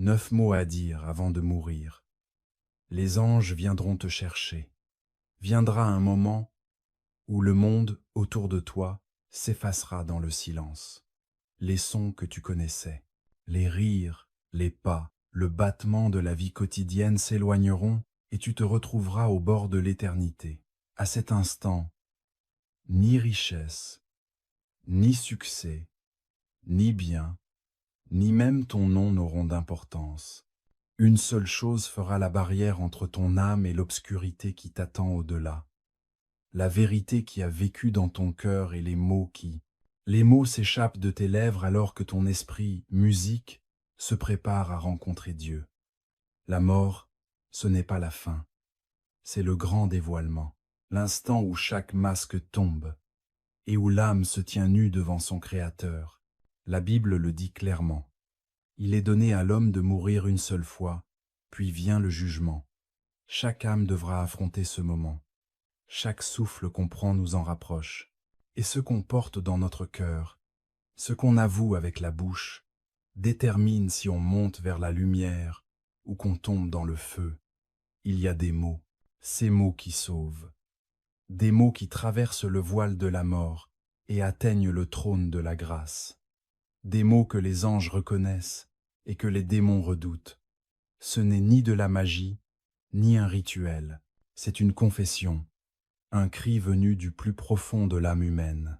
9 mots à dire avant de mourir. Les anges viendront te chercher. Viendra un moment où le monde autour de toi s'effacera dans le silence. Les sons que tu connaissais, les rires, les pas, le battement de la vie quotidienne s'éloigneront et tu te retrouveras au bord de l'éternité. À cet instant, ni richesse, ni succès, ni bien, ni même ton nom n'auront d'importance. Une seule chose fera la barrière entre ton âme et l'obscurité qui t'attend au-delà. La vérité qui a vécu dans ton cœur et les mots qui... Les mots s'échappent de tes lèvres alors que ton esprit, musique, se prépare à rencontrer Dieu. La mort, ce n'est pas la fin, c'est le grand dévoilement, l'instant où chaque masque tombe et où l'âme se tient nue devant son Créateur. La Bible le dit clairement. Il est donné à l'homme de mourir une seule fois, puis vient le jugement. Chaque âme devra affronter ce moment. Chaque souffle qu'on prend nous en rapproche. Et ce qu'on porte dans notre cœur, ce qu'on avoue avec la bouche, détermine si on monte vers la lumière ou qu'on tombe dans le feu. Il y a des mots, ces mots qui sauvent. Des mots qui traversent le voile de la mort et atteignent le trône de la grâce. Des mots que les anges reconnaissent et que les démons redoutent. Ce n'est ni de la magie, ni un rituel. C'est une confession, un cri venu du plus profond de l'âme humaine.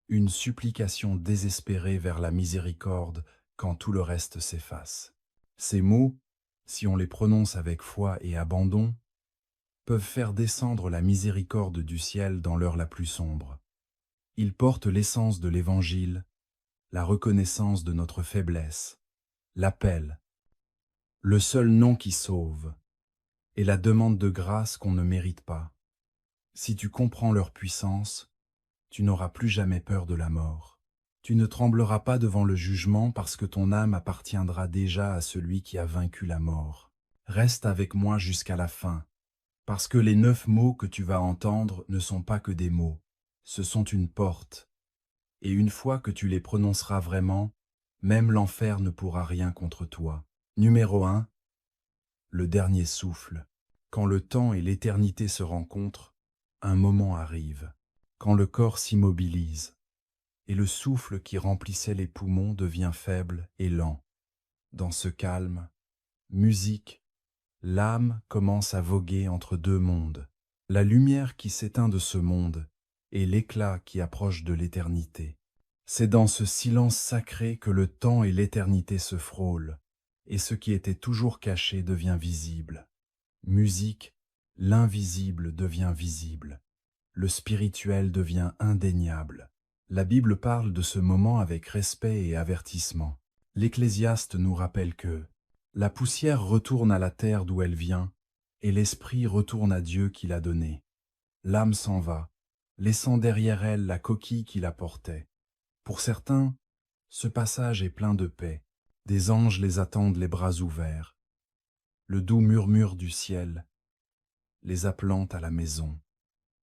Une supplication désespérée vers la miséricorde quand tout le reste s'efface. Ces mots, si on les prononce avec foi et abandon, peuvent faire descendre la miséricorde du ciel dans l'heure la plus sombre. Ils portent l'essence de l'Évangile, la reconnaissance de notre faiblesse, l'appel, le seul nom qui sauve, et la demande de grâce qu'on ne mérite pas. Si tu comprends leur puissance, tu n'auras plus jamais peur de la mort. Tu ne trembleras pas devant le jugement parce que ton âme appartiendra déjà à celui qui a vaincu la mort. Reste avec moi jusqu'à la fin, parce que les 9 mots que tu vas entendre ne sont pas que des mots, ce sont une porte. Et une fois que tu les prononceras vraiment, même l'enfer ne pourra rien contre toi. Numéro 1. Le dernier souffle. Quand le temps et l'éternité se rencontrent, un moment arrive. Quand le corps s'immobilise, et le souffle qui remplissait les poumons devient faible et lent. Dans ce calme, musique, l'âme commence à voguer entre deux mondes, la lumière qui s'éteint de ce monde et l'éclat qui approche de l'éternité. C'est dans ce silence sacré que le temps et l'éternité se frôlent, et ce qui était toujours caché devient visible. Musique, l'invisible devient visible. Le spirituel devient indéniable. La Bible parle de ce moment avec respect et avertissement. L'Ecclésiaste nous rappelle que la poussière retourne à la terre d'où elle vient, et l'esprit retourne à Dieu qui l'a donné. L'âme s'en va, laissant derrière elle la coquille qui la portait. Pour certains, ce passage est plein de paix. Des anges les attendent les bras ouverts. Le doux murmure du ciel les appelant à la maison.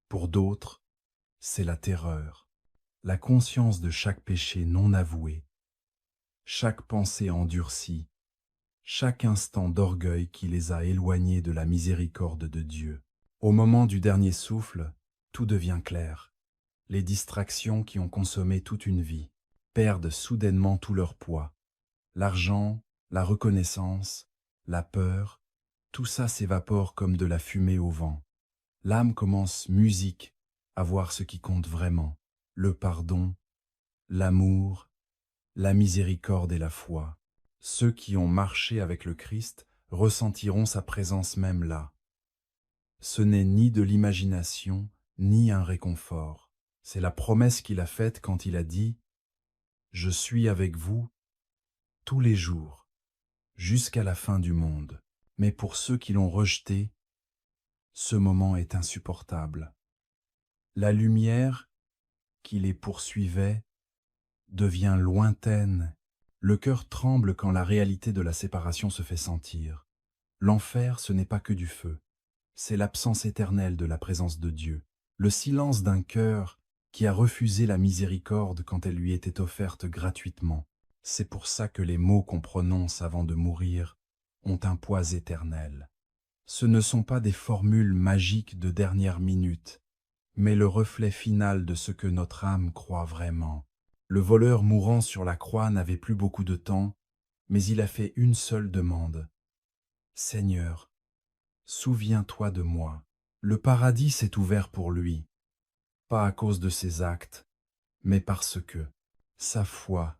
Pour d'autres, c'est la terreur, la conscience de chaque péché non avoué, chaque pensée endurcie, chaque instant d'orgueil qui les a éloignés de la miséricorde de Dieu. Au moment du dernier souffle, tout devient clair. Les distractions qui ont consommé toute une vie perdent soudainement tout leur poids. L'argent, la reconnaissance, la peur, tout ça s'évapore comme de la fumée au vent. L'âme commence, musique, à voir ce qui compte vraiment, le pardon, l'amour, la miséricorde et la foi. Ceux qui ont marché avec le Christ ressentiront sa présence même là. Ce n'est ni de l'imagination, ni un réconfort. C'est la promesse qu'il a faite quand il a dit « Je suis avec vous tous les jours, jusqu'à la fin du monde. » Mais pour ceux qui l'ont rejeté, ce moment est insupportable. La lumière qui les poursuivait devient lointaine. Le cœur tremble quand la réalité de la séparation se fait sentir. L'enfer, ce n'est pas que du feu. C'est l'absence éternelle de la présence de Dieu. Le silence d'un cœur qui a refusé la miséricorde quand elle lui était offerte gratuitement. C'est pour ça que les mots qu'on prononce avant de mourir ont un poids éternel. Ce ne sont pas des formules magiques de dernière minute, mais le reflet final de ce que notre âme croit vraiment. Le voleur mourant sur la croix n'avait plus beaucoup de temps, mais il a fait une seule demande. « Seigneur, souviens-toi de moi. » Le paradis s'est ouvert pour lui, pas à cause de ses actes, mais parce que sa foi,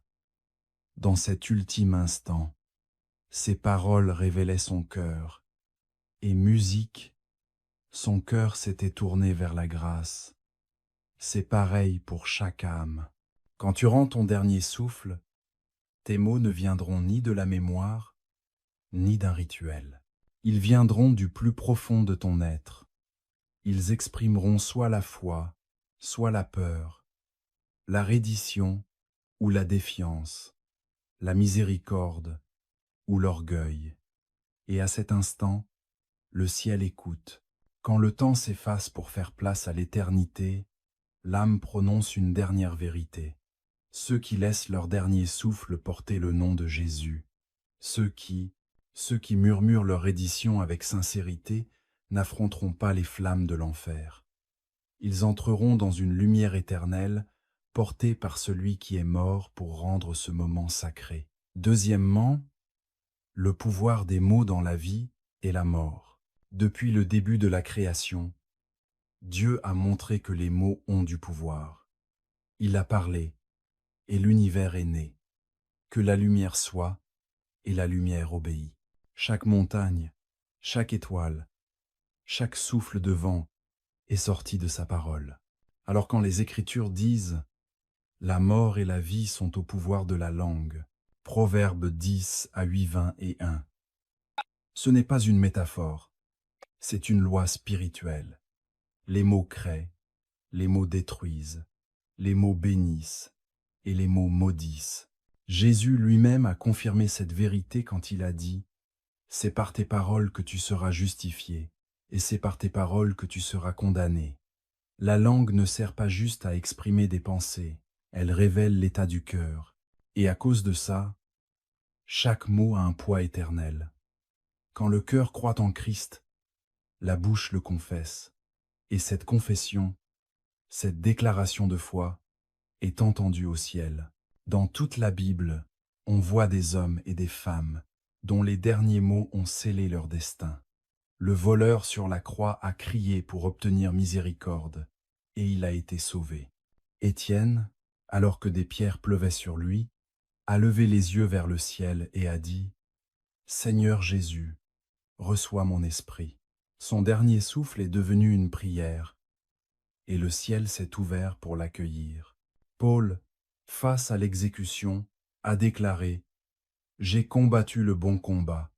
dans cet ultime instant, ses paroles révélaient son cœur, et musique, son cœur s'était tourné vers la grâce. C'est pareil pour chaque âme. Quand tu rends ton dernier souffle, tes mots ne viendront ni de la mémoire, ni d'un rituel. Ils viendront du plus profond de ton être. Ils exprimeront soit la foi, soit la peur, la reddition ou la défiance, la miséricorde ou l'orgueil. Et à cet instant, le ciel écoute. Quand le temps s'efface pour faire place à l'éternité, l'âme prononce une dernière vérité. Ceux qui laissent leur dernier souffle porter le nom de Jésus, ceux qui murmurent leur reddition avec sincérité, n'affronteront pas les flammes de l'enfer. Ils entreront dans une lumière éternelle, portée par celui qui est mort pour rendre ce moment sacré. Deuxièmement, le pouvoir des mots dans la vie et la mort. Depuis le début de la création, Dieu a montré que les mots ont du pouvoir. Il a parlé, et l'univers est né. Que la lumière soit, et la lumière obéit. Chaque montagne, chaque étoile, chaque souffle de vent est sorti de sa parole. Alors quand les Écritures disent « La mort et la vie sont au pouvoir de la langue », Proverbe 10 à 8, 20 et 1. Ce n'est pas une métaphore, c'est une loi spirituelle. Les mots créent, les mots détruisent, les mots bénissent et les mots maudissent. Jésus lui-même a confirmé cette vérité quand il a dit « C'est par tes paroles que tu seras justifié, et c'est par tes paroles que tu seras condamné. » La langue ne sert pas juste à exprimer des pensées, elle révèle l'état du cœur. Et à cause de ça, chaque mot a un poids éternel. Quand le cœur croit en Christ, la bouche le confesse. Et cette confession, cette déclaration de foi, est entendue au ciel. Dans toute la Bible, on voit des hommes et des femmes dont les derniers mots ont scellé leur destin. Le voleur sur la croix a crié pour obtenir miséricorde, et il a été sauvé. Étienne, alors que des pierres pleuvaient sur lui, a levé les yeux vers le ciel et a dit « Seigneur Jésus, reçois mon esprit. » Son dernier souffle est devenu une prière, et le ciel s'est ouvert pour l'accueillir. Paul, face à l'exécution, a déclaré « J'ai combattu le bon combat,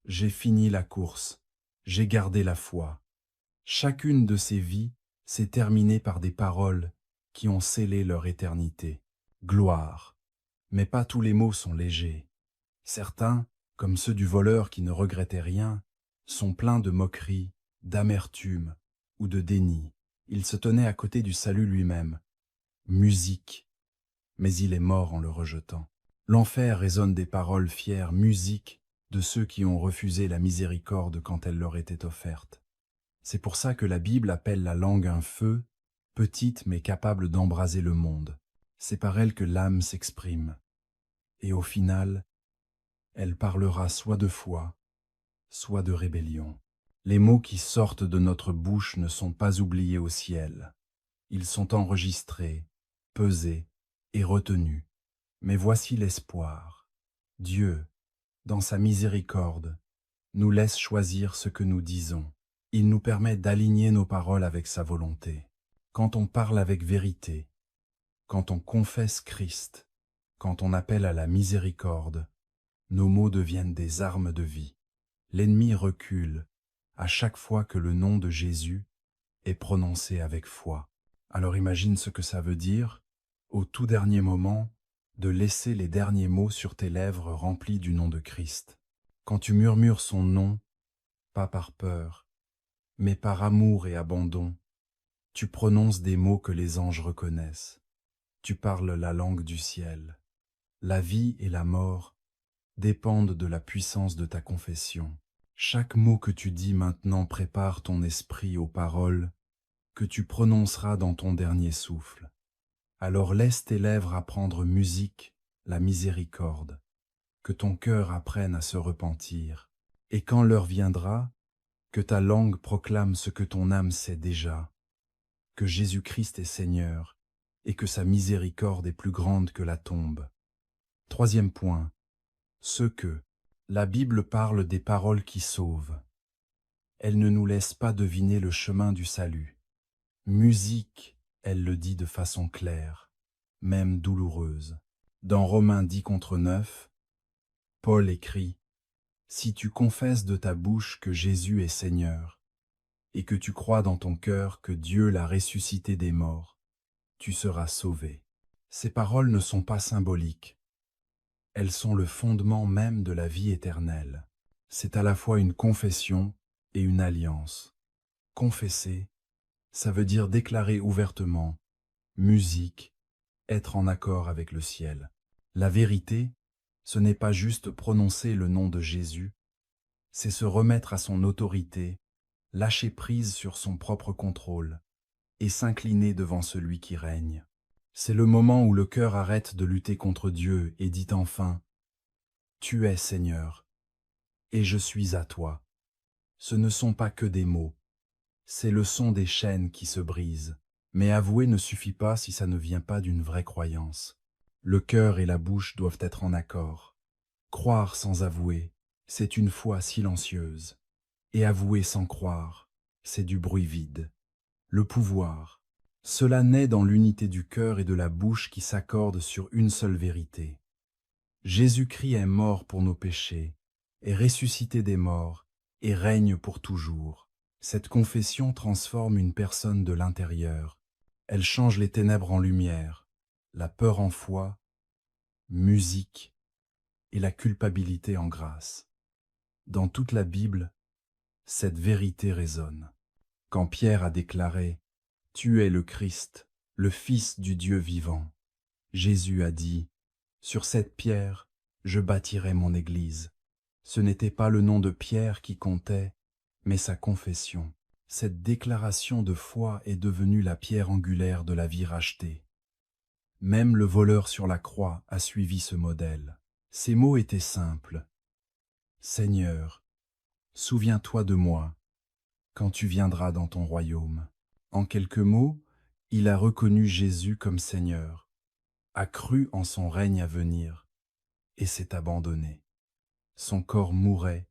j'ai fini la course, j'ai gardé la foi. » Chacune de ces vies s'est terminée par des paroles qui ont scellé leur éternité. Gloire. Mais pas tous les mots sont légers. Certains, comme ceux du voleur qui ne regrettait rien, sont pleins de moquerie, d'amertume ou de déni. Il se tenait à côté du salut lui-même. Musique. Mais il est mort en le rejetant. L'enfer résonne des paroles fières, musique, de ceux qui ont refusé la miséricorde quand elle leur était offerte. C'est pour ça que la Bible appelle la langue un feu, petite mais capable d'embraser le monde. C'est par elle que l'âme s'exprime. Et au final, elle parlera soit de foi, soit de rébellion. Les mots qui sortent de notre bouche ne sont pas oubliés au ciel. Ils sont enregistrés, pesés et retenus. Mais voici l'espoir. Dieu, dans sa miséricorde, nous laisse choisir ce que nous disons. Il nous permet d'aligner nos paroles avec sa volonté. Quand on parle avec vérité, quand on confesse Christ, quand on appelle à la miséricorde, nos mots deviennent des armes de vie. L'ennemi recule à chaque fois que le nom de Jésus est prononcé avec foi. Alors imagine ce que ça veut dire, au tout dernier moment, de laisser les derniers mots sur tes lèvres remplis du nom de Christ. Quand tu murmures son nom, pas par peur, mais par amour et abandon, tu prononces des mots que les anges reconnaissent. Tu parles la langue du ciel. La vie et la mort dépendent de la puissance de ta confession. Chaque mot que tu dis maintenant prépare ton esprit aux paroles que tu prononceras dans ton dernier souffle. Alors laisse tes lèvres apprendre musique, la miséricorde, que ton cœur apprenne à se repentir, et quand l'heure viendra, que ta langue proclame ce que ton âme sait déjà, que Jésus-Christ est Seigneur, et que sa miséricorde est plus grande que la tombe. Troisième point, ce que la Bible parle des paroles qui sauvent. Elle ne nous laisse pas deviner le chemin du salut. Musique, elle le dit de façon claire, même douloureuse. Dans Romains 10:9, Paul écrit « Si tu confesses de ta bouche que Jésus est Seigneur, et que tu crois dans ton cœur que Dieu l'a ressuscité des morts, tu seras sauvé. » Ces paroles ne sont pas symboliques. Elles sont le fondement même de la vie éternelle. C'est à la fois une confession et une alliance. Confesser, ça veut dire déclarer ouvertement, musique, être en accord avec le ciel. La vérité, ce n'est pas juste prononcer le nom de Jésus, c'est se remettre à son autorité, lâcher prise sur son propre contrôle et s'incliner devant celui qui règne. C'est le moment où le cœur arrête de lutter contre Dieu et dit enfin « Tu es Seigneur, et je suis à toi ». Ce ne sont pas que des mots, c'est le son des chaînes qui se brisent. Mais avouer ne suffit pas si ça ne vient pas d'une vraie croyance. Le cœur et la bouche doivent être en accord. Croire sans avouer, c'est une foi silencieuse. Et avouer sans croire, c'est du bruit vide. Le pouvoir, cela naît dans l'unité du cœur et de la bouche qui s'accordent sur une seule vérité. Jésus-Christ est mort pour nos péchés, est ressuscité des morts et règne pour toujours. Cette confession transforme une personne de l'intérieur. Elle change les ténèbres en lumière, la peur en foi, musique et la culpabilité en grâce. Dans toute la Bible, cette vérité résonne. Quand Pierre a déclaré « Tu es le Christ, le Fils du Dieu vivant », Jésus a dit « Sur cette pierre, je bâtirai mon Église ». Ce n'était pas le nom de Pierre qui comptait, mais sa confession. Cette déclaration de foi est devenue la pierre angulaire de la vie rachetée. Même le voleur sur la croix a suivi ce modèle. Ces mots étaient simples. « Seigneur, souviens-toi de moi quand tu viendras dans ton royaume. » En quelques mots, il a reconnu Jésus comme Seigneur, a cru en son règne à venir et s'est abandonné. Son corps mourait,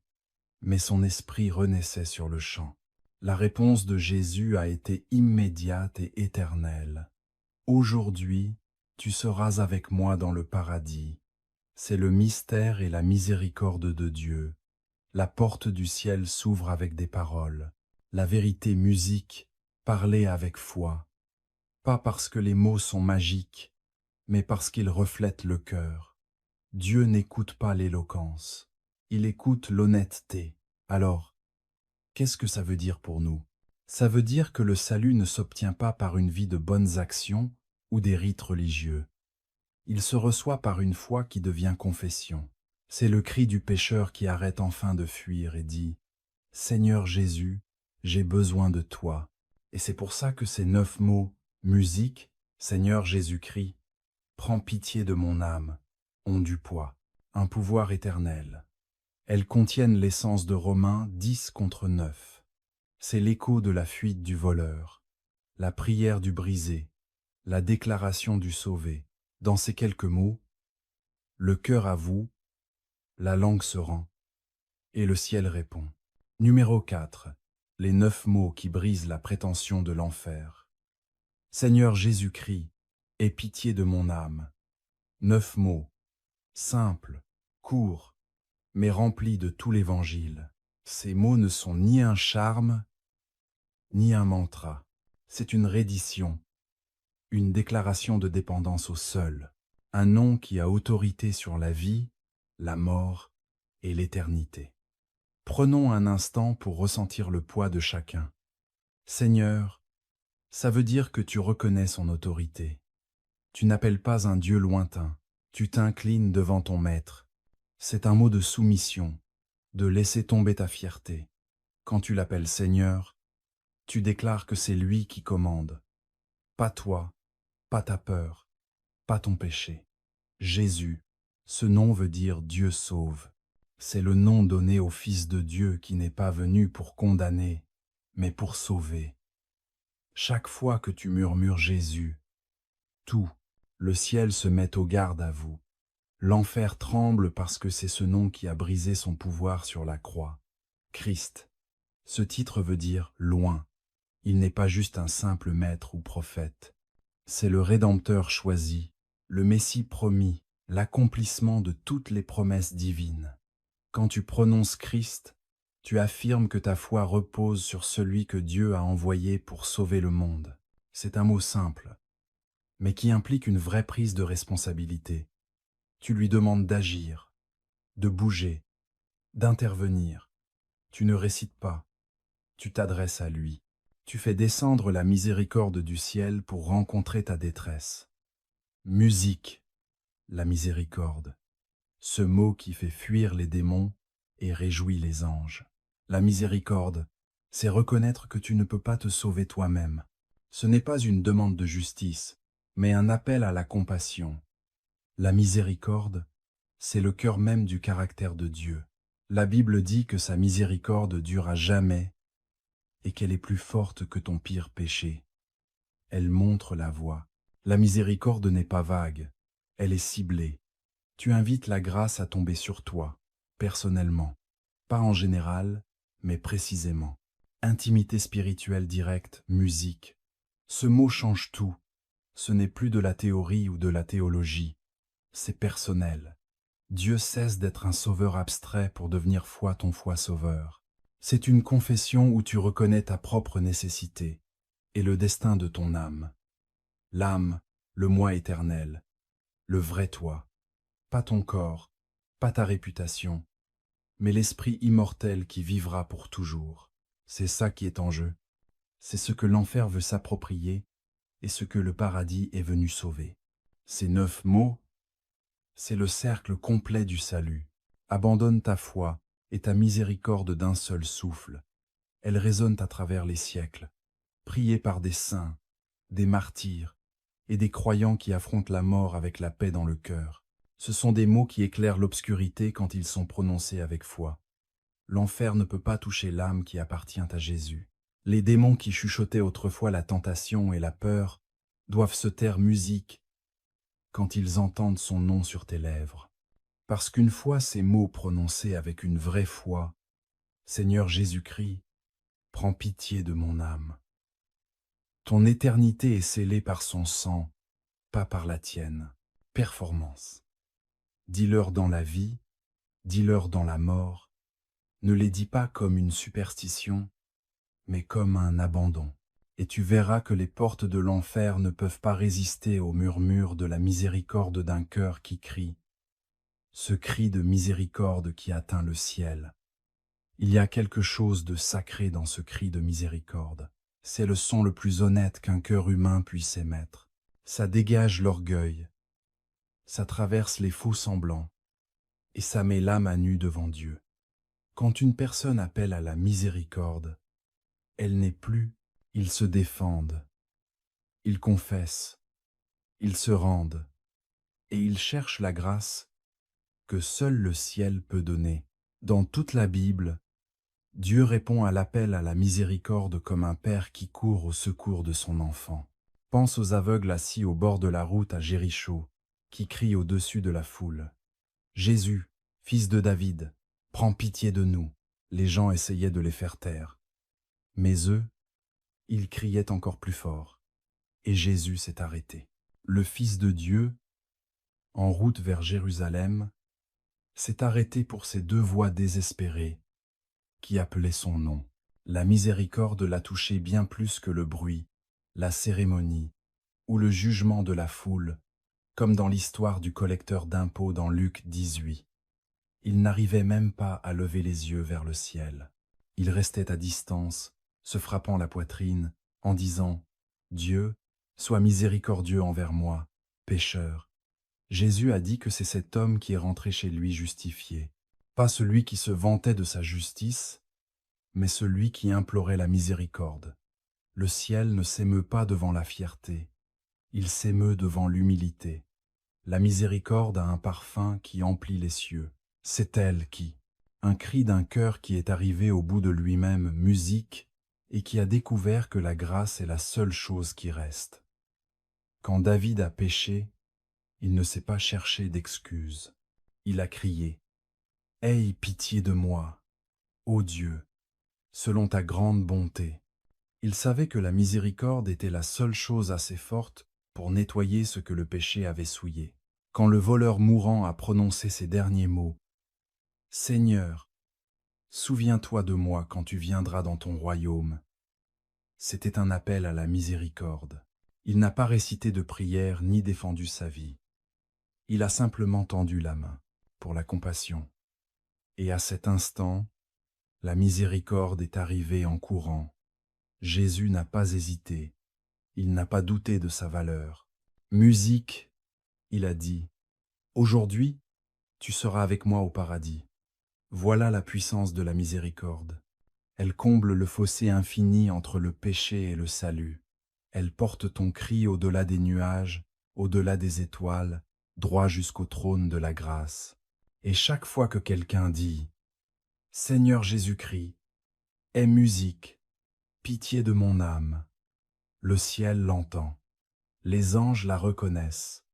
mais son esprit renaissait sur le champ. La réponse de Jésus a été immédiate et éternelle. Aujourd'hui, tu seras avec moi dans le paradis. C'est le mystère et la miséricorde de Dieu. La porte du ciel s'ouvre avec des paroles. La vérité musique, parlée avec foi. Pas parce que les mots sont magiques, mais parce qu'ils reflètent le cœur. Dieu n'écoute pas l'éloquence, il écoute l'honnêteté. Alors, qu'est-ce que ça veut dire pour nous? Ça veut dire que le salut ne s'obtient pas par une vie de bonnes actions ou des rites religieux. Il se reçoit par une foi qui devient confession. C'est le cri du pécheur qui arrête enfin de fuir et dit « Seigneur Jésus, j'ai besoin de toi ». Et c'est pour ça que ces 9 mots, musique, Seigneur Jésus-Christ, prends pitié de mon âme, ont du poids, un pouvoir éternel. Elles contiennent l'essence de Romains 10:9. C'est l'écho de la fuite du voleur, la prière du brisé, la déclaration du sauvé. Dans ces quelques mots, le cœur avoue, la langue se rend, et le ciel répond. Numéro 4. Les 9 mots qui brisent la prétention de l'enfer. Seigneur Jésus-Christ, aie pitié de mon âme. 9 mots, simples, courts, mais remplis de tout l'Évangile. Ces mots ne sont ni un charme, ni un mantra. C'est une reddition, une déclaration de dépendance au seul, un nom qui a autorité sur la vie, la mort et l'éternité. Prenons un instant pour ressentir le poids de chacun. Seigneur, ça veut dire que tu reconnais son autorité. Tu n'appelles pas un Dieu lointain, Tu t'inclines devant ton maître. C'est un mot de soumission, de laisser tomber ta fierté. Quand tu l'appelles Seigneur, tu déclares que c'est lui qui commande. Pas toi, pas ta peur, pas ton péché. Jésus, ce nom veut dire Dieu sauve. C'est le nom donné au Fils de Dieu qui n'est pas venu pour condamner, mais pour sauver. Chaque fois que tu murmures Jésus, tout, le ciel se met au garde à vous. L'enfer tremble parce que c'est ce nom qui a brisé son pouvoir sur la croix. Christ. Ce titre veut dire loin. Il n'est pas juste un simple maître ou prophète. C'est le Rédempteur choisi, le Messie promis, l'accomplissement de toutes les promesses divines. Quand tu prononces Christ, tu affirmes que ta foi repose sur celui que Dieu a envoyé pour sauver le monde. C'est un mot simple, mais qui implique une vraie prise de responsabilité. Tu lui demandes d'agir, de bouger, d'intervenir. Tu ne récites pas, tu t'adresses à lui. Tu fais descendre la miséricorde du ciel pour rencontrer ta détresse. Musique, la miséricorde. Ce mot qui fait fuir les démons et réjouit les anges. La miséricorde, c'est reconnaître que tu ne peux pas te sauver toi-même. Ce n'est pas une demande de justice, mais un appel à la compassion. La miséricorde, c'est le cœur même du caractère de Dieu. La Bible dit que sa miséricorde dure à jamais et qu'elle est plus forte que ton pire péché. Elle montre la voie. La miséricorde n'est pas vague, elle est ciblée. Tu invites la grâce à tomber sur toi, personnellement, pas en général, mais précisément. Intimité spirituelle directe, musique. Ce mot change tout. Ce n'est plus de la théorie ou de la théologie. C'est personnel. Dieu cesse d'être un sauveur abstrait pour devenir foi ton foi sauveur. C'est une confession où tu reconnais ta propre nécessité et le destin de ton âme. L'âme, le moi éternel, le vrai toi. Pas ton corps, pas ta réputation, mais l'esprit immortel qui vivra pour toujours. C'est ça qui est en jeu. C'est ce que l'enfer veut s'approprier et ce que le paradis est venu sauver. Ces 9 mots, c'est le cercle complet du salut. Abandonne ta foi et ta miséricorde d'un seul souffle. Elles résonnent à travers les siècles, priées par des saints, des martyrs et des croyants qui affrontent la mort avec la paix dans le cœur. Ce sont des mots qui éclairent l'obscurité quand ils sont prononcés avec foi. L'enfer ne peut pas toucher l'âme qui appartient à Jésus. Les démons qui chuchotaient autrefois la tentation et la peur doivent se taire musique quand ils entendent son nom sur tes lèvres. Parce qu'une fois ces mots prononcés avec une vraie foi, Seigneur Jésus-Christ, prends pitié de mon âme. Ton éternité est scellée par son sang, pas par la tienne. Performance. Dis-leur dans la vie, dis-leur dans la mort. Ne les dis pas comme une superstition, mais comme un abandon. Et tu verras que les portes de l'enfer ne peuvent pas résister au murmure de la miséricorde d'un cœur qui crie. Ce cri de miséricorde qui atteint le ciel. Il y a quelque chose de sacré dans ce cri de miséricorde. C'est le son le plus honnête qu'un cœur humain puisse émettre. Ça dégage l'orgueil, ça traverse les faux semblants, et ça met l'âme à nu devant Dieu. Quand une personne appelle à la miséricorde, elle n'est plus, ils se défendent, ils confessent, ils se rendent, et ils cherchent la grâce que seul le ciel peut donner. Dans toute la Bible, Dieu répond à l'appel à la miséricorde comme un père qui court au secours de son enfant. Pense aux aveugles assis au bord de la route à Jéricho, qui crient au-dessus de la foule. « Jésus, fils de David, prends pitié de nous !» Les gens essayaient de les faire taire. Mais eux, ils criaient encore plus fort. Et Jésus s'est arrêté. Le Fils de Dieu, en route vers Jérusalem, s'est arrêté pour ces 2 voix désespérées qui appelaient son nom. La miséricorde l'a touché bien plus que le bruit, la cérémonie ou le jugement de la foule, comme dans l'histoire du collecteur d'impôts dans Luc 18. Il n'arrivait même pas à lever les yeux vers le ciel. Il restait à distance, se frappant la poitrine, en disant « Dieu, sois miséricordieux envers moi, pécheur ». Jésus a dit que c'est cet homme qui est rentré chez lui justifié, pas celui qui se vantait de sa justice, mais celui qui implorait la miséricorde. Le ciel ne s'émeut pas devant la fierté, il s'émeut devant l'humilité. La miséricorde a un parfum qui emplit les cieux. C'est elle qui, un cri d'un cœur qui est arrivé au bout de lui-même, musique, et qui a découvert que la grâce est la seule chose qui reste. Quand David a péché, il ne s'est pas cherché d'excuses. Il a crié « Aie pitié de moi, ô Dieu, selon ta grande bonté ». Il savait que la miséricorde était la seule chose assez forte pour nettoyer ce que le péché avait souillé. Quand le voleur mourant a prononcé ces derniers mots, « Seigneur, souviens-toi de moi quand tu viendras dans ton royaume », c'était un appel à la miséricorde. Il n'a pas récité de prière ni défendu sa vie. Il a simplement tendu la main pour la compassion. Et à cet instant, la miséricorde est arrivée en courant. Jésus n'a pas hésité. Il n'a pas douté de sa valeur. Musique, il a dit, « Aujourd'hui, tu seras avec moi au paradis. » Voilà la puissance de la miséricorde. Elle comble le fossé infini entre le péché et le salut. Elle porte ton cri au-delà des nuages, au-delà des étoiles, droit jusqu'au trône de la grâce. Et chaque fois que quelqu'un dit « Seigneur Jésus-Christ, aie musique, pitié de mon âme », le ciel l'entend, les anges la reconnaissent,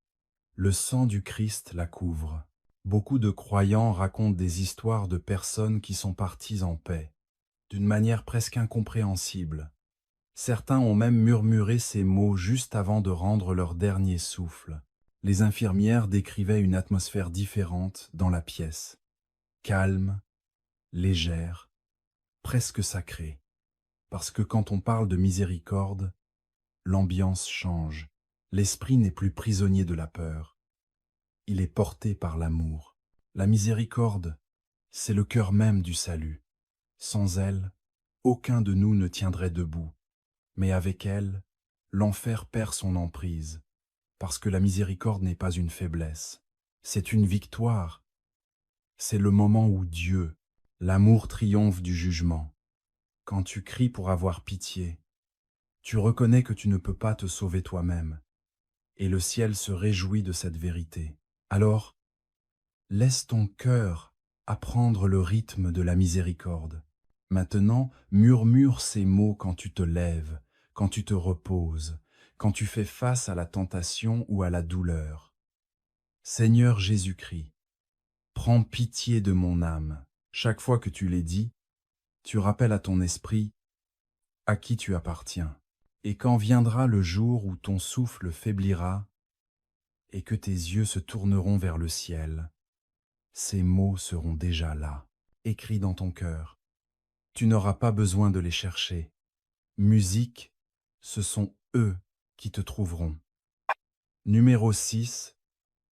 le sang du Christ la couvre. Beaucoup de croyants racontent des histoires de personnes qui sont parties en paix, d'une manière presque incompréhensible. Certains ont même murmuré ces mots juste avant de rendre leur dernier souffle. Les infirmières décrivaient une atmosphère différente dans la pièce, calme, légère, presque sacrée. Parce que quand on parle de miséricorde, l'ambiance change. L'esprit n'est plus prisonnier de la peur. Il est porté par l'amour. La miséricorde, c'est le cœur même du salut. Sans elle, aucun de nous ne tiendrait debout. Mais avec elle, l'enfer perd son emprise. Parce que la miséricorde n'est pas une faiblesse. C'est une victoire. C'est le moment où Dieu, l'amour triomphe du jugement. Quand tu cries pour avoir pitié, tu reconnais que tu ne peux pas te sauver toi-même, et le ciel se réjouit de cette vérité. Alors, laisse ton cœur apprendre le rythme de la miséricorde. Maintenant, murmure ces mots quand tu te lèves, quand tu te reposes, quand tu fais face à la tentation ou à la douleur. Seigneur Jésus-Christ, prends pitié de mon âme. Chaque fois que tu les dis, tu rappelles à ton esprit à qui tu appartiens. Et quand viendra le jour où ton souffle faiblira et que tes yeux se tourneront vers le ciel, ces mots seront déjà là, écrits dans ton cœur. Tu n'auras pas besoin de les chercher. Musique, ce sont eux qui te trouveront. Numéro 6.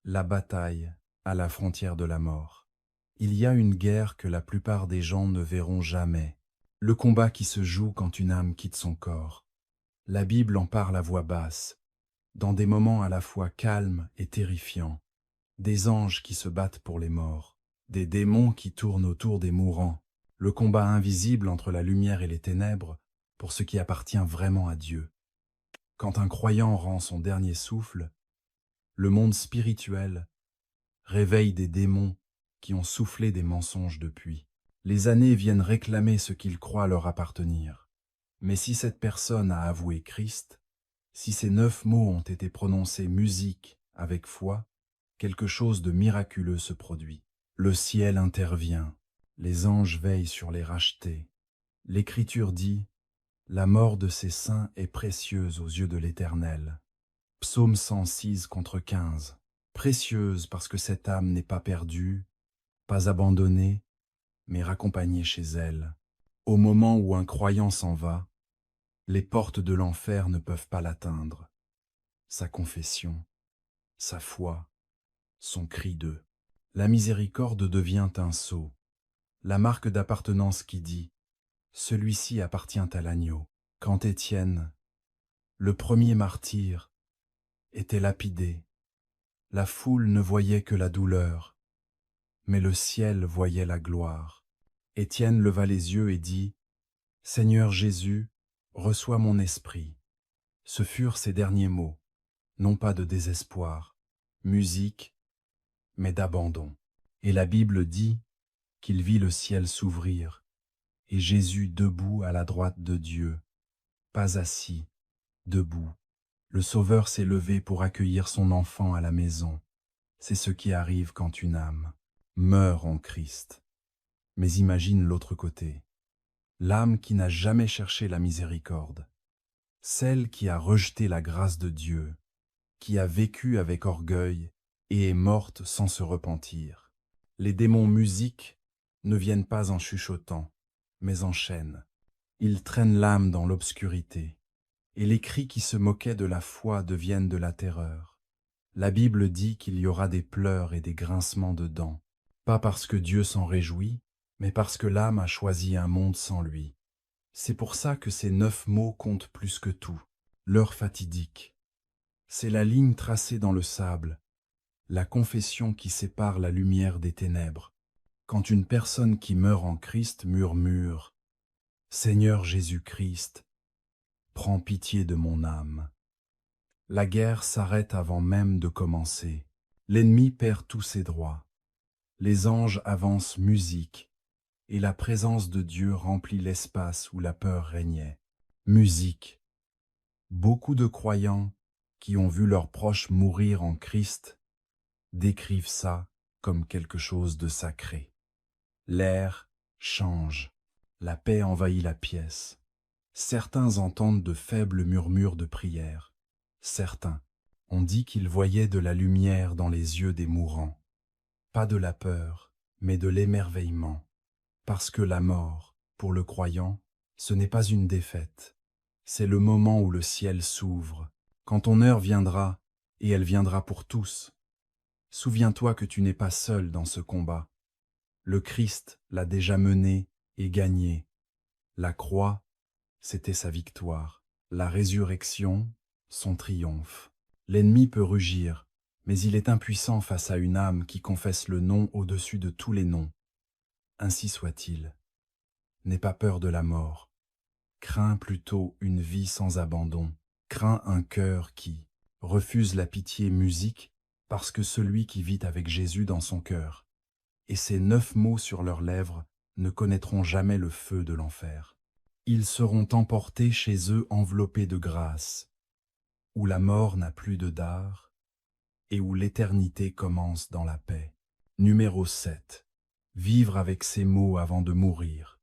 La bataille à la frontière de la mort. Il y a une guerre que la plupart des gens ne verront jamais. Le combat qui se joue quand une âme quitte son corps. La Bible en parle à voix basse, dans des moments à la fois calmes et terrifiants. Des anges qui se battent pour les morts, des démons qui tournent autour des mourants, le combat invisible entre la lumière et les ténèbres pour ce qui appartient vraiment à Dieu. Quand un croyant rend son dernier souffle, le monde spirituel réveille des démons qui ont soufflé des mensonges depuis. Les années viennent réclamer ce qu'ils croient leur appartenir. Mais si cette personne a avoué Christ, si ces 9 mots ont été prononcés musique avec foi, quelque chose de miraculeux se produit. Le ciel intervient, les anges veillent sur les rachetés. L'Écriture dit « La mort de ces saints est précieuse aux yeux de l'Éternel ». Psaume 106 contre 15. Précieuse parce que cette âme n'est pas perdue, pas abandonnée, mais raccompagnée chez elle. Au moment où un croyant s'en va, les portes de l'enfer ne peuvent pas l'atteindre. Sa confession, sa foi, son cri de la miséricorde devient un sceau, la marque d'appartenance qui dit « Celui-ci appartient à l'agneau ». Quand Étienne, le premier martyr, était lapidé, La foule ne voyait que la douleur, mais le ciel voyait la gloire. Étienne leva les yeux et dit, « Seigneur Jésus, reçois mon esprit. » Ce furent ses derniers mots, non pas de désespoir, musique, mais d'abandon. Et la Bible dit qu'il vit le ciel s'ouvrir, et Jésus debout à la droite de Dieu, pas assis, debout. Le Sauveur s'est levé pour accueillir son enfant à la maison. C'est ce qui arrive quand une âme meurt en Christ. Mais imagine l'autre côté. L'âme qui n'a jamais cherché la miséricorde. Celle qui a rejeté la grâce de Dieu, qui a vécu avec orgueil et est morte sans se repentir. Les démons musiques ne viennent pas en chuchotant, mais en chaîne. Ils traînent l'âme dans l'obscurité, et les cris qui se moquaient de la foi deviennent de la terreur. La Bible dit qu'il y aura des pleurs et des grincements de dents, pas parce que Dieu s'en réjouit, mais parce que l'âme a choisi un monde sans lui. C'est pour ça que ces 9 mots comptent plus que tout. L'heure fatidique. C'est la ligne tracée dans le sable, la confession qui sépare la lumière des ténèbres. Quand une personne qui meurt en Christ murmure « Seigneur Jésus-Christ, prends pitié de mon âme », la guerre s'arrête avant même de commencer. L'ennemi perd tous ses droits. Les anges avancent musique, et la présence de Dieu remplit l'espace où la peur régnait. Musique. Beaucoup de croyants qui ont vu leurs proches mourir en Christ décrivent ça comme quelque chose de sacré. L'air change, la paix envahit la pièce. Certains entendent de faibles murmures de prière. Certains ont dit qu'ils voyaient de la lumière dans les yeux des mourants. Pas de la peur, mais de l'émerveillement. Parce que la mort, pour le croyant, ce n'est pas une défaite. C'est le moment où le ciel s'ouvre, quand ton heure viendra, et elle viendra pour tous. Souviens-toi que tu n'es pas seul dans ce combat. Le Christ l'a déjà mené et gagné. La croix, c'était sa victoire. La résurrection, son triomphe. L'ennemi peut rugir, mais il est impuissant face à une âme qui confesse le nom au-dessus de tous les noms. Ainsi soit-il. N'aie pas peur de la mort. Crains plutôt une vie sans abandon. Crains un cœur qui refuse la pitié musique parce que celui qui vit avec Jésus dans son cœur, et ces 9 mots sur leurs lèvres ne connaîtront jamais le feu de l'enfer. Ils seront emportés chez eux enveloppés de grâce, où la mort n'a plus de dard, et où l'éternité commence dans la paix. Numéro 7. Vivre avec ces mots avant de mourir.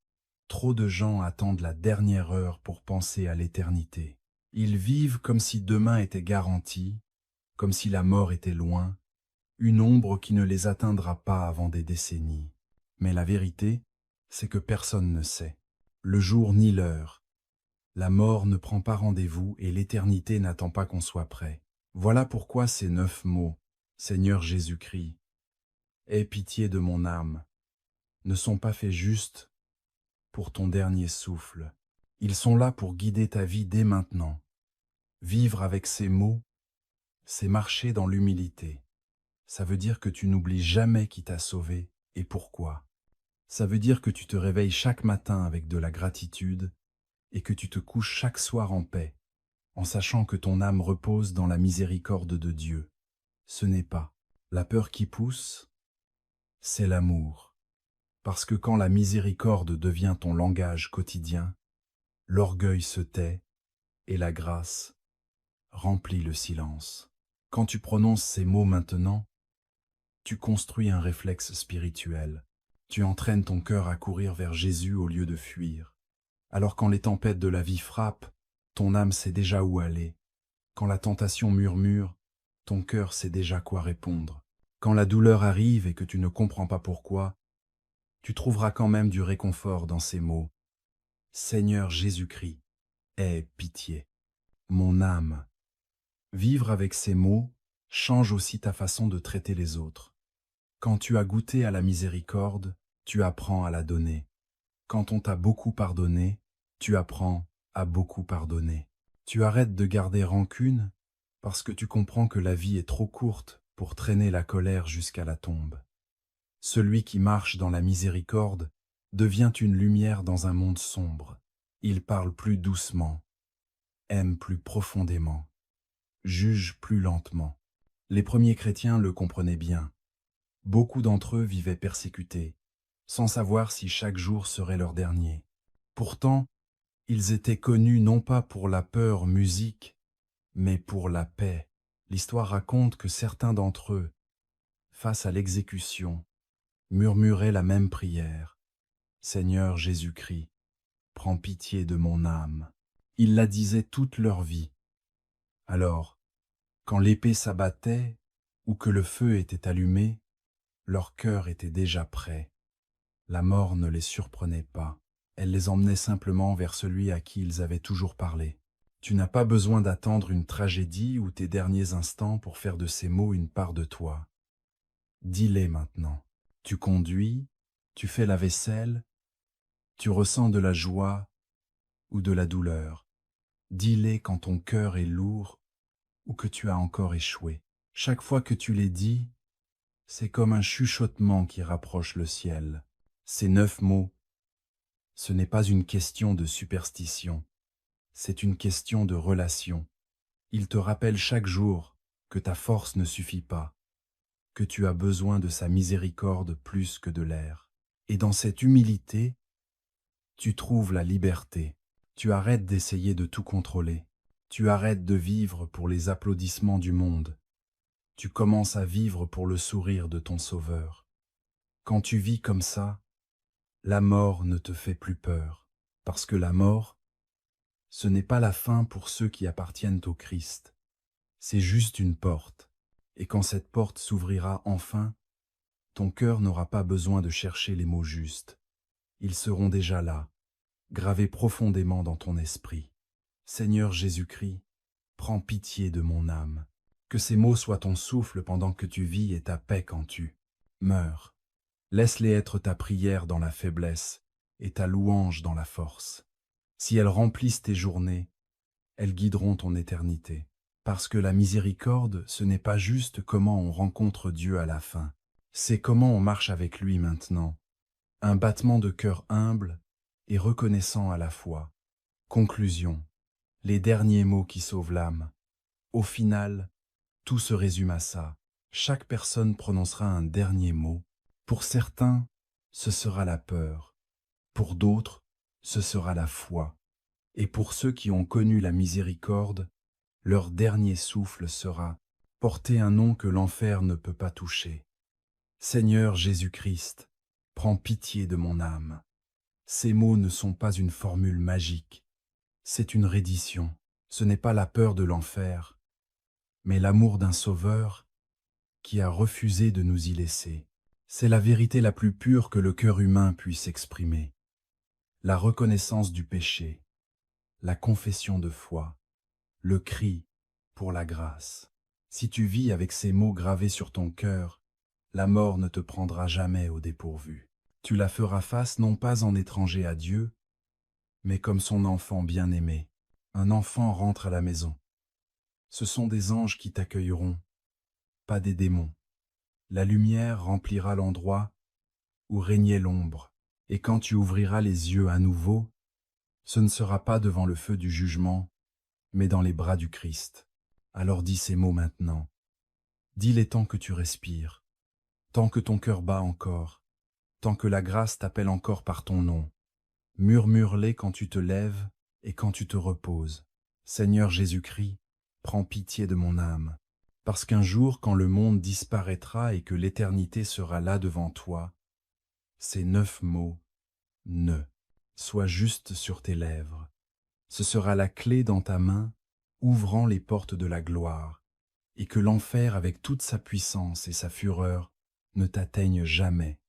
Trop de gens attendent la dernière heure pour penser à l'éternité. Ils vivent comme si demain était garanti, comme si la mort était loin, une ombre qui ne les atteindra pas avant des décennies. Mais la vérité, c'est que personne ne sait. Le jour ni l'heure. La mort ne prend pas rendez-vous et l'éternité n'attend pas qu'on soit prêt. Voilà pourquoi ces 9 mots, Seigneur Jésus-Christ, aie pitié de mon âme, ne sont pas faits juste pour ton dernier souffle. Ils sont là pour guider ta vie dès maintenant. Vivre avec ces mots, c'est marcher dans l'humilité. Ça veut dire que tu n'oublies jamais qui t'a sauvé et pourquoi. Ça veut dire que tu te réveilles chaque matin avec de la gratitude et que tu te couches chaque soir en paix, en sachant que ton âme repose dans la miséricorde de Dieu. Ce n'est pas la peur qui pousse, c'est l'amour. Parce que quand la miséricorde devient ton langage quotidien, l'orgueil se tait et la grâce remplit le silence. Quand tu prononces ces mots maintenant, tu construis un réflexe spirituel. Tu entraînes ton cœur à courir vers Jésus au lieu de fuir. Alors quand les tempêtes de la vie frappent, ton âme sait déjà où aller. Quand la tentation murmure, ton cœur sait déjà quoi répondre. Quand la douleur arrive et que tu ne comprends pas pourquoi, tu trouveras quand même du réconfort dans ces mots. Seigneur Jésus-Christ, aie pitié. Mon âme. Vivre avec ces mots change aussi ta façon de traiter les autres. Quand tu as goûté à la miséricorde, tu apprends à la donner. Quand on t'a beaucoup pardonné, tu apprends à beaucoup pardonner. Tu arrêtes de garder rancune parce que tu comprends que la vie est trop courte pour traîner la colère jusqu'à la tombe. Celui qui marche dans la miséricorde devient une lumière dans un monde sombre. Il parle plus doucement, aime plus profondément, juge plus lentement. Les premiers chrétiens le comprenaient bien. Beaucoup d'entre eux vivaient persécutés, sans savoir si chaque jour serait leur dernier. Pourtant, ils étaient connus non pas pour la peur musique, mais pour la paix. L'histoire raconte que certains d'entre eux, face à l'exécution, murmuraient la même prière. « Seigneur Jésus-Christ, prends pitié de mon âme. » Ils la disaient toute leur vie. Alors, quand l'épée s'abattait ou que le feu était allumé, leur cœur était déjà prêt. La mort ne les surprenait pas. Elle les emmenait simplement vers celui à qui ils avaient toujours parlé. Tu n'as pas besoin d'attendre une tragédie ou tes derniers instants pour faire de ces mots une part de toi. Dis-les maintenant. Tu conduis, tu fais la vaisselle, tu ressens de la joie ou de la douleur. Dis-les quand ton cœur est lourd ou que tu as encore échoué. Chaque fois que tu les dis, c'est comme un chuchotement qui rapproche le ciel. Ces 9 mots, ce n'est pas une question de superstition, c'est une question de relation. Ils te rappellent chaque jour que ta force ne suffit pas, que tu as besoin de sa miséricorde plus que de l'air. Et dans cette humilité, tu trouves la liberté. Tu arrêtes d'essayer de tout contrôler. Tu arrêtes de vivre pour les applaudissements du monde. Tu commences à vivre pour le sourire de ton Sauveur. Quand tu vis comme ça, la mort ne te fait plus peur, parce que la mort, ce n'est pas la fin pour ceux qui appartiennent au Christ. C'est juste une porte, et quand cette porte s'ouvrira enfin, ton cœur n'aura pas besoin de chercher les mots justes. Ils seront déjà là, gravés profondément dans ton esprit. Seigneur Jésus-Christ, prends pitié de mon âme. Que ces mots soient ton souffle pendant que tu vis et ta paix quand tu meurs. Laisse-les être ta prière dans la faiblesse et ta louange dans la force. Si elles remplissent tes journées, elles guideront ton éternité. Parce que la miséricorde, ce n'est pas juste comment on rencontre Dieu à la fin, c'est comment on marche avec lui maintenant. Un battement de cœur humble et reconnaissant à la fois. Conclusion. Les derniers mots qui sauvent l'âme. Au final, tout se résume à ça. Chaque personne prononcera un dernier mot. Pour certains, ce sera la peur. Pour d'autres, ce sera la foi. Et pour ceux qui ont connu la miséricorde, leur dernier souffle sera « Porter un nom que l'enfer ne peut pas toucher ». Seigneur Jésus-Christ, prends pitié de mon âme. Ces mots ne sont pas une formule magique. C'est une reddition. Ce n'est pas la peur de l'enfer, mais l'amour d'un Sauveur qui a refusé de nous y laisser. C'est la vérité la plus pure que le cœur humain puisse exprimer. La reconnaissance du péché, la confession de foi, le cri pour la grâce. Si tu vis avec ces mots gravés sur ton cœur, la mort ne te prendra jamais au dépourvu. Tu la feras face non pas en étranger à Dieu, mais comme son enfant bien-aimé. Un enfant rentre à la maison. Ce sont des anges qui t'accueilleront, pas des démons. La lumière remplira l'endroit où régnait l'ombre, et quand tu ouvriras les yeux à nouveau, ce ne sera pas devant le feu du jugement, mais dans les bras du Christ. Alors dis ces mots maintenant. Dis-les tant que tu respires, tant que ton cœur bat encore, tant que la grâce t'appelle encore par ton nom. Murmure-les quand tu te lèves et quand tu te reposes. Seigneur Jésus-Christ, prends pitié de mon âme, parce qu'un jour, quand le monde disparaîtra et que l'éternité sera là devant toi, ces 9 mots, ne, soient juste sur tes lèvres. Ce sera la clé dans ta main, ouvrant les portes de la gloire, et que l'enfer avec toute sa puissance et sa fureur ne t'atteigne jamais.